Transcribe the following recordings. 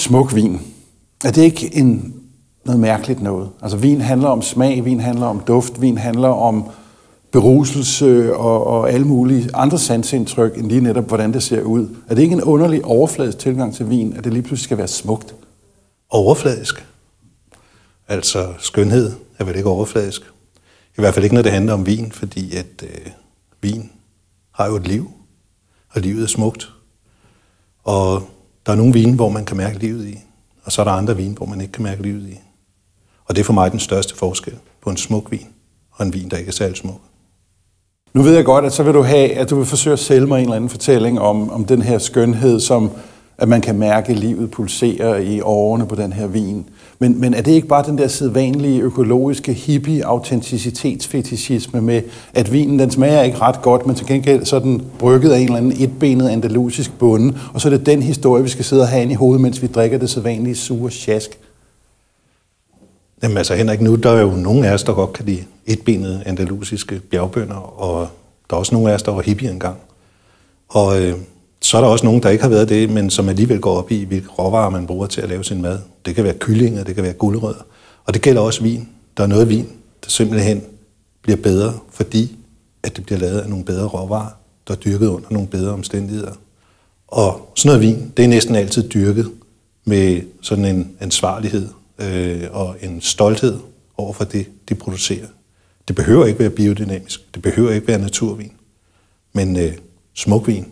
smuk vin, er det ikke noget mærkeligt noget? Altså vin handler om smag, vin handler om duft, vin handler om beruselse og alle mulige andre sansindtryk, end lige netop, hvordan det ser ud. Er det ikke en underlig overfladisk tilgang til vin, at det lige pludselig skal være smukt? Overfladisk? Altså skønhed er vel ikke overfladisk? I hvert fald ikke, når det handler om vin, fordi at vin har jo et liv, og livet er smukt. Og der er nogle vine, hvor man kan mærke livet i, og så er der andre vine, hvor man ikke kan mærke livet i. Og det er for mig den største forskel på en smuk vin og en vin, der ikke er særlig smuk. Nu ved jeg godt, at så vil du have, at du vil forsøge at sælge mig en eller anden fortælling om den her skønhed, som at man kan mærke livet pulsere i årene på den her vin. Men er det ikke bare den der sædvanlige økologiske hippie-autenticitetsfetishisme med, at vinen den smager ikke ret godt, men til gengæld så er den brygget af en eller anden etbenet andalusisk bonde, og så er det den historie, vi skal sidde og have ind i hovedet, mens vi drikker det sædvanlige sure sjask? Jamen altså Henrik, nu der er jo nogle af os, der godt kan lide etbenede andalusiske bjergbønder, og der er også nogle af os, der var hippie engang. Og så er der også nogen, der ikke har været det, men som alligevel går op i, hvilke råvarer man bruger til at lave sin mad. Det kan være kyllinger, det kan være gulerødder, og det gælder også vin. Der er noget vin, der simpelthen bliver bedre, fordi at det bliver lavet af nogle bedre råvarer, der er dyrket under nogle bedre omstændigheder. Og sådan noget vin, det er næsten altid dyrket med sådan en ansvarlighed og en stolthed over for det, de producerer. Det behøver ikke være biodynamisk, det behøver ikke være naturvin, men smuk vin,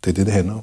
det er det handler om.